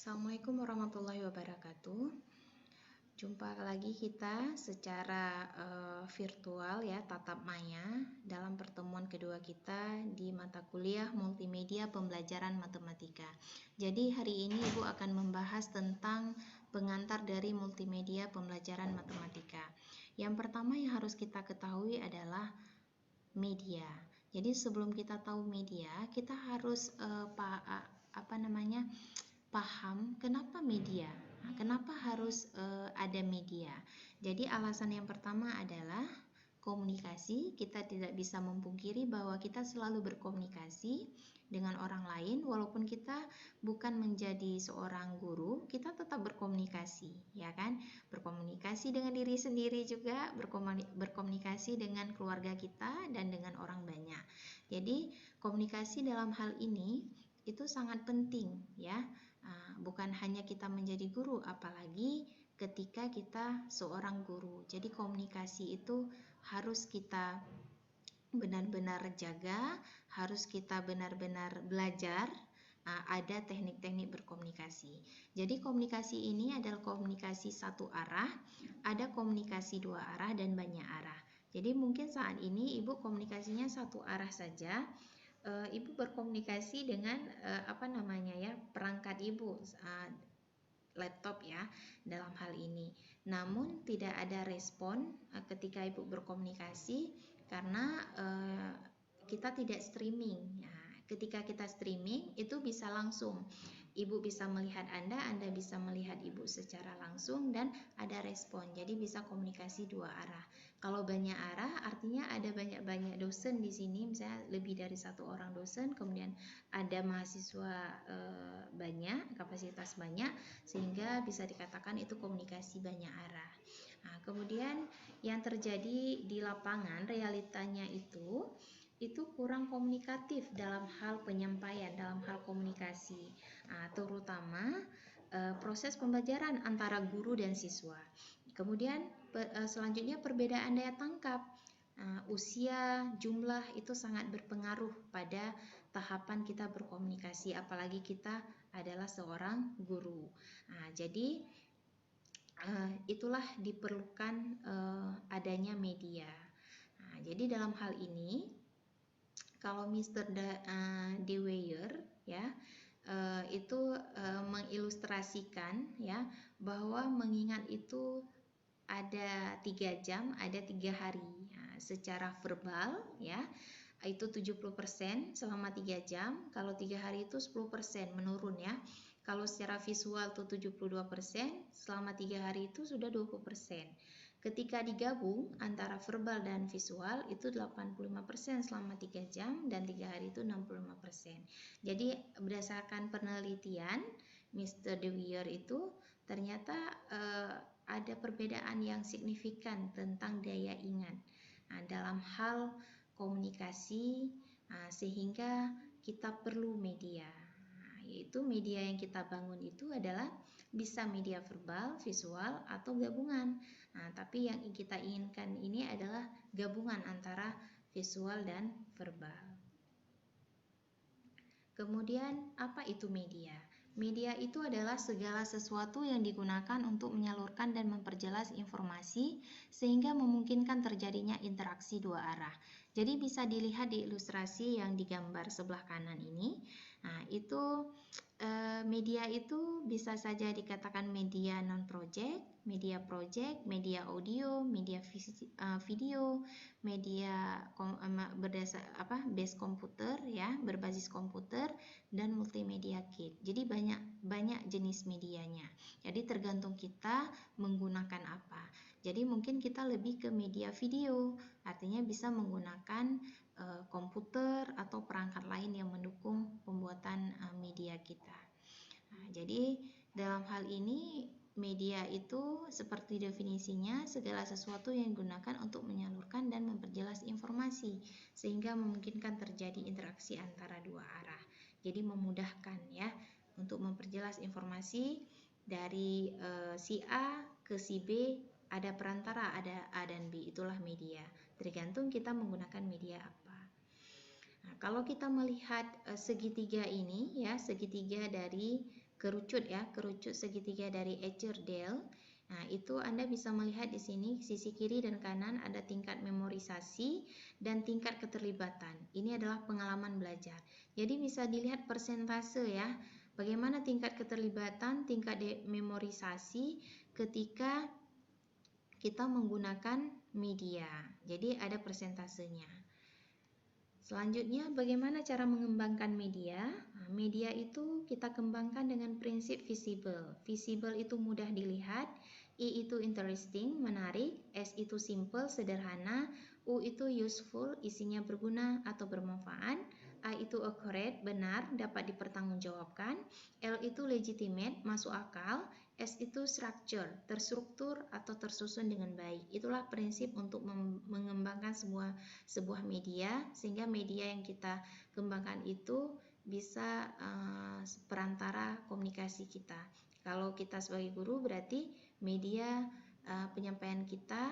Assalamualaikum warahmatullahi wabarakatuh. Jumpa lagi kita secara virtual ya, tatap maya dalam pertemuan kedua kita di mata kuliah Multimedia Pembelajaran Matematika. Jadi hari ini Ibu akan membahas tentang pengantar dari Multimedia Pembelajaran Matematika. Yang pertama yang harus kita ketahui adalah media. Jadi sebelum kita tahu media, kita harus paham kenapa media. Nah, kenapa harus ada media? Jadi alasan yang pertama adalah komunikasi. Kita tidak bisa memungkiri bahwa kita selalu berkomunikasi dengan orang lain, walaupun kita bukan menjadi seorang guru, kita tetap berkomunikasi, ya kan? Berkomunikasi dengan diri sendiri juga, berkomunikasi dengan keluarga kita dan dengan orang banyak. Jadi komunikasi dalam hal ini itu sangat penting, ya. Bukan hanya kita menjadi guru, apalagi ketika kita seorang guru. Jadi komunikasi itu harus kita benar-benar jaga, harus kita benar-benar belajar. Ada teknik-teknik berkomunikasi. Jadi komunikasi ini adalah komunikasi satu arah, ada komunikasi dua arah dan banyak arah. Jadi mungkin saat ini Ibu komunikasinya satu arah saja. Ibu berkomunikasi dengan perangkat Ibu, laptop ya dalam hal ini. Namun tidak ada respon ketika Ibu berkomunikasi karena kita tidak streaming. Ketika kita streaming itu bisa langsung. Ibu bisa melihat Anda bisa melihat Ibu secara langsung dan ada respon. Jadi bisa komunikasi dua arah. Kalau banyak arah artinya ada banyak dosen di sini, misalnya lebih dari satu orang dosen, kemudian ada mahasiswa banyak, kapasitas banyak, sehingga bisa dikatakan itu komunikasi banyak arah. Nah, kemudian yang terjadi di lapangan realitanya itu kurang komunikatif dalam hal penyampaian, dalam hal komunikasi, terutama proses pembelajaran antara guru dan siswa. Kemudian selanjutnya perbedaan daya tangkap, usia, jumlah itu sangat berpengaruh pada tahapan kita berkomunikasi, apalagi kita adalah seorang guru. Jadi itulah diperlukan adanya media. Jadi dalam hal ini kalau Mr. Dewey ya itu mengilustrasikan ya bahwa mengingat itu ada 3 jam, ada 3 hari. Secara verbal ya itu 70% selama 3 jam, kalau 3 hari itu 10% menurun ya. Kalau secara visual itu 72%, selama 3 hari itu sudah 20%. Ketika digabung antara verbal dan visual itu 85% selama 3 jam dan 3 hari itu 65%. Jadi berdasarkan penelitian Mr. Dewey itu ternyata ada perbedaan yang signifikan tentang daya ingat dalam hal komunikasi, sehingga kita perlu media. Yaitu media yang kita bangun itu adalah bisa media verbal, visual, atau gabungan. Tapi yang kita inginkan ini adalah gabungan antara visual dan verbal. Kemudian apa itu media? Media itu adalah segala sesuatu yang digunakan untuk menyalurkan dan memperjelas informasi sehingga memungkinkan terjadinya interaksi dua arah. Jadi bisa dilihat di ilustrasi yang digambar sebelah kanan ini. Itu media itu bisa saja dikatakan media non-project, media project, media audio, media video, media base komputer ya, berbasis komputer, dan multimedia kit. Jadi banyak jenis medianya. Jadi tergantung kita menggunakan apa. Jadi mungkin kita lebih ke media video, artinya bisa menggunakan komputer atau perangkat lain yang mendukung pembuatan media kita. Jadi dalam hal ini media itu seperti definisinya segala sesuatu yang digunakan untuk menyalurkan dan memperjelas informasi sehingga memungkinkan terjadi interaksi antara dua arah. Jadi memudahkan ya untuk memperjelas informasi dari si A ke si B, ada perantara, ada A dan B, itulah media. Tergantung kita menggunakan media apa. Kalau kita melihat segitiga ini ya, segitiga dari kerucut ya, kerucut segitiga dari Escher-Dale. Nah, itu Anda bisa melihat di sini sisi kiri dan kanan ada tingkat memorisasi dan tingkat keterlibatan. Ini adalah pengalaman belajar. Jadi bisa dilihat persentase ya, bagaimana tingkat keterlibatan, tingkat memorisasi ketika kita menggunakan media. Jadi ada persentasenya. Selanjutnya, bagaimana cara mengembangkan media? Nah, media itu kita kembangkan dengan prinsip visible. Visible itu mudah dilihat, I itu interesting, menarik, S itu simple, sederhana, U itu useful, isinya berguna atau bermanfaat, A itu accurate, benar, dapat dipertanggungjawabkan, L itu legitimate, masuk akal, S itu structure, terstruktur atau tersusun dengan baik. Itulah prinsip untuk mengembangkan sebuah media, sehingga media yang kita kembangkan itu bisa perantara komunikasi kita. Kalau kita sebagai guru berarti media penyampaian kita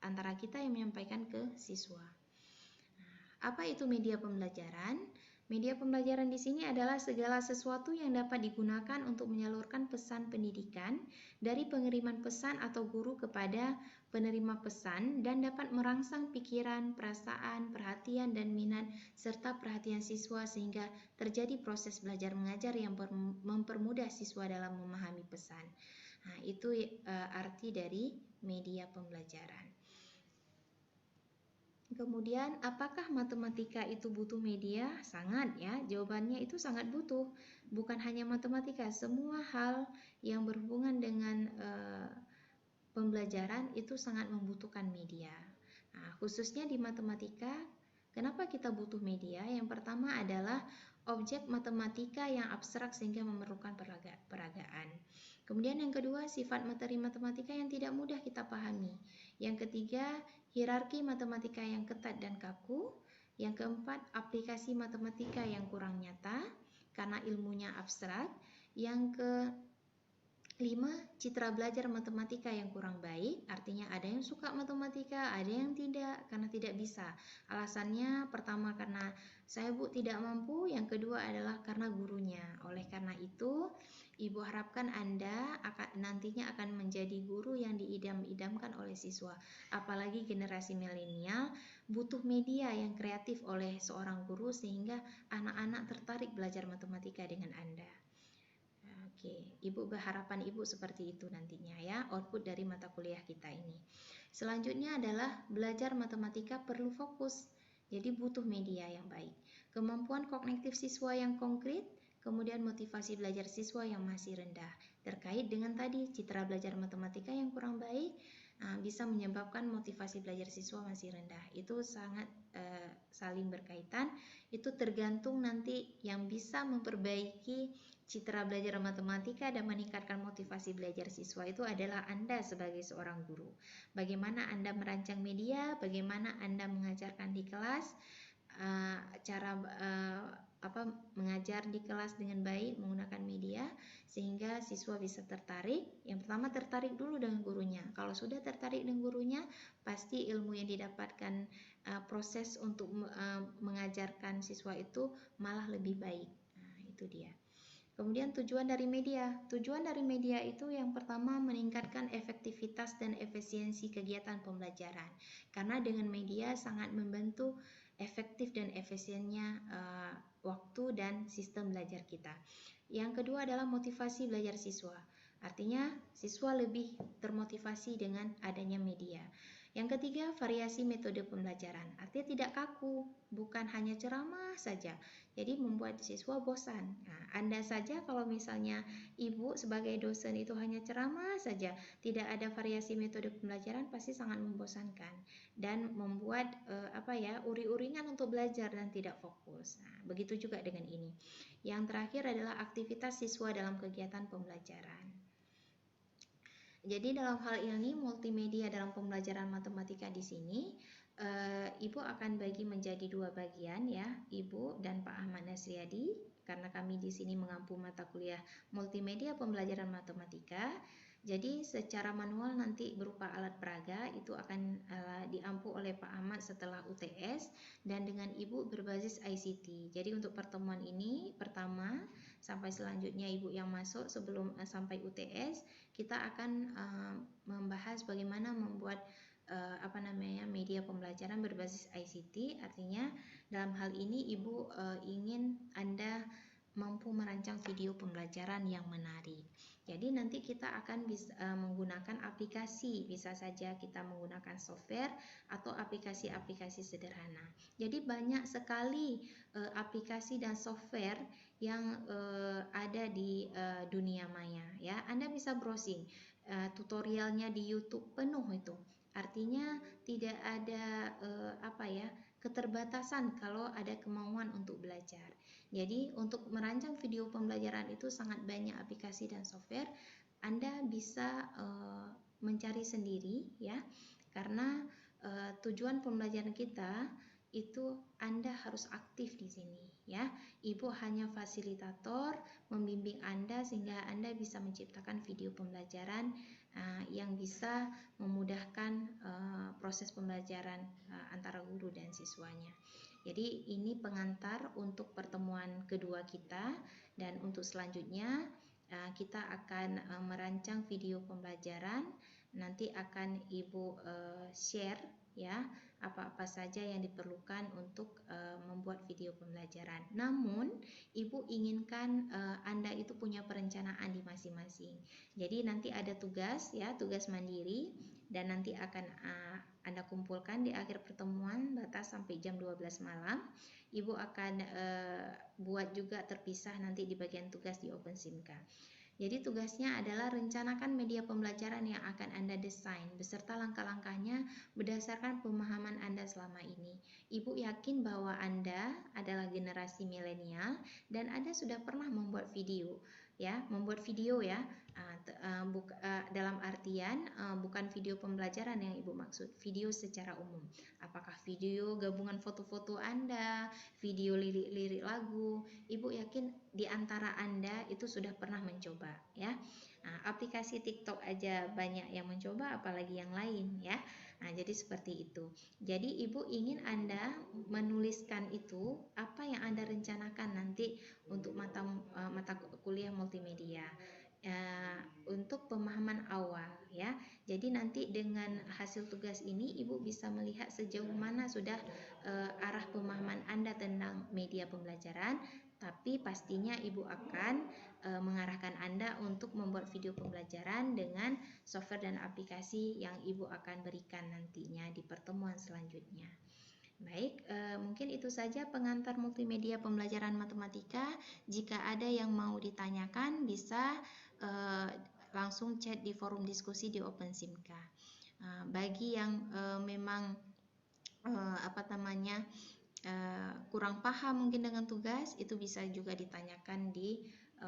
antara kita yang menyampaikan ke siswa. Apa itu media pembelajaran? Media pembelajaran di sini adalah segala sesuatu yang dapat digunakan untuk menyalurkan pesan pendidikan dari pengiriman pesan atau guru kepada penerima pesan dan dapat merangsang pikiran, perasaan, perhatian, dan minat serta perhatian siswa sehingga terjadi proses belajar mengajar yang mempermudah siswa dalam memahami pesan. Nah, itu arti dari media pembelajaran. Kemudian, apakah matematika itu butuh media? Sangat ya, jawabannya itu sangat butuh. Bukan hanya matematika, semua hal yang berhubungan dengan pembelajaran itu sangat membutuhkan media. Nah, khususnya di matematika, kenapa kita butuh media? Yang pertama adalah objek matematika yang abstrak sehingga memerlukan peragaan. Kemudian yang kedua, sifat materi matematika yang tidak mudah kita pahami. Yang ketiga, hierarki matematika yang ketat dan kaku. Yang keempat, aplikasi matematika yang kurang nyata karena ilmunya abstrak. Yang kelima, citra belajar matematika yang kurang baik. Artinya ada yang suka matematika, ada yang tidak karena tidak bisa. Alasannya pertama karena saya tidak mampu, yang kedua adalah karena gurunya. Oleh karena itu, Ibu harapkan Anda nantinya akan menjadi guru yang diidam-idamkan oleh siswa. Apalagi generasi milenial butuh media yang kreatif oleh seorang guru sehingga anak-anak tertarik belajar matematika dengan Anda. Oke, Ibu berharapan Ibu seperti itu nantinya ya, output dari mata kuliah kita ini. Selanjutnya adalah belajar matematika perlu fokus. Jadi butuh media yang baik. Kemampuan kognitif siswa yang konkret, kemudian motivasi belajar siswa yang masih rendah. Terkait dengan tadi citra belajar matematika yang kurang baik bisa menyebabkan motivasi belajar siswa masih rendah. Itu sangat saling berkaitan. Itu tergantung nanti yang bisa memperbaiki citra belajar matematika dan meningkatkan motivasi belajar siswa itu adalah Anda sebagai seorang guru. Bagaimana Anda merancang media, bagaimana Anda mengajarkan di kelas, cara mengajar di kelas dengan baik menggunakan media sehingga siswa bisa tertarik. Yang pertama tertarik dulu dengan gurunya. Kalau sudah tertarik dengan gurunya, pasti ilmu yang didapatkan proses untuk mengajarkan siswa itu malah lebih baik. Nah, itu dia. Kemudian tujuan dari media. Tujuan dari media itu yang pertama meningkatkan efektivitas dan efisiensi kegiatan pembelajaran. Karena dengan media sangat membantu efektif dan efisiennya waktu dan sistem belajar kita. Yang kedua adalah motivasi belajar siswa. Artinya siswa lebih termotivasi dengan adanya media. Yang ketiga, variasi metode pembelajaran. Artinya tidak kaku, bukan hanya ceramah saja. Jadi membuat siswa bosan. Nah, Anda saja kalau misalnya Ibu sebagai dosen itu hanya ceramah saja, tidak ada variasi metode pembelajaran pasti sangat membosankan dan membuat uri-uringan untuk belajar dan tidak fokus. Nah, begitu juga dengan ini. Yang terakhir adalah aktivitas siswa dalam kegiatan pembelajaran. Jadi dalam hal ini multimedia dalam pembelajaran matematika di sini Ibu akan bagi menjadi dua bagian ya, Ibu dan Pak Ahmad Nasriadi, karena kami di sini mengampu mata kuliah multimedia pembelajaran matematika. Jadi secara manual nanti berupa alat peraga itu akan diampu oleh Pak Ahmad setelah UTS dan dengan Ibu berbasis ICT. Jadi untuk pertemuan ini pertama sampai selanjutnya Ibu yang masuk sebelum sampai UTS, kita akan membahas bagaimana membuat media pembelajaran berbasis ICT. Artinya dalam hal ini Ibu ingin Anda mampu merancang video pembelajaran yang menarik. Jadi nanti kita akan bisa menggunakan aplikasi, bisa saja kita menggunakan software atau aplikasi-aplikasi sederhana. Jadi banyak sekali aplikasi dan software yang ada di dunia maya ya. Anda bisa browsing tutorialnya di YouTube penuh itu. Artinya tidak ada keterbatasan kalau ada kemauan untuk belajar. Jadi untuk merancang video pembelajaran itu sangat banyak aplikasi dan software. Anda bisa mencari sendiri ya, karena tujuan pembelajaran kita itu Anda harus aktif di sini ya. Ibu hanya fasilitator, membimbing Anda sehingga Anda bisa menciptakan video pembelajaran yang bisa memudahkan proses pembelajaran antara guru dan siswanya. Jadi ini pengantar untuk pertemuan kedua kita, dan untuk selanjutnya kita akan merancang video pembelajaran. Nanti akan Ibu share ya apa-apa saja yang diperlukan untuk membuat video pembelajaran. Namun Ibu inginkan Anda itu punya perencanaan di masing-masing. Jadi nanti ada tugas ya, tugas mandiri, dan nanti akan Anda kumpulkan di akhir pertemuan batas sampai jam 12 malam. Ibu akan buat juga terpisah nanti di bagian tugas di OpenSimka. Jadi tugasnya adalah rencanakan media pembelajaran yang akan Anda desain beserta langkah-langkahnya berdasarkan pemahaman Anda selama ini. Ibu yakin bahwa Anda adalah generasi milenial dan Anda sudah pernah membuat video ya, dalam artian bukan video pembelajaran yang Ibu maksud, video secara umum. Apakah video gabungan foto-foto Anda, video lirik-lirik lagu. Ibu yakin di antara Anda itu sudah pernah mencoba ya. Aplikasi TikTok aja banyak yang mencoba, apalagi yang lain ya. Jadi seperti itu. Jadi Ibu ingin Anda menuliskan itu apa yang Anda rencanakan nanti untuk mata kuliah multimedia. Untuk pemahaman awal ya. Jadi nanti dengan hasil tugas ini Ibu bisa melihat sejauh mana sudah arah pemahaman Anda tentang media pembelajaran, tapi pastinya Ibu akan mengarahkan Anda untuk membuat video pembelajaran dengan software dan aplikasi yang Ibu akan berikan nantinya di pertemuan selanjutnya. Baik, mungkin itu saja pengantar multimedia pembelajaran matematika. Jika ada yang mau ditanyakan bisa langsung chat di forum diskusi di OpenSimka. Bagi yang memang kurang paham mungkin dengan tugas, itu bisa juga ditanyakan di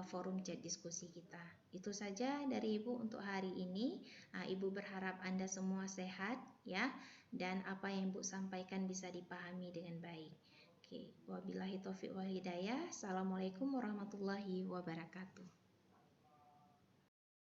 forum chat diskusi kita. Itu saja dari Ibu untuk hari ini. Ibu berharap Anda semua sehat ya, dan apa yang Ibu sampaikan bisa dipahami dengan baik. Oke, wabillahi taufiq wal hidayah. Assalamualaikum warahmatullahi wabarakatuh.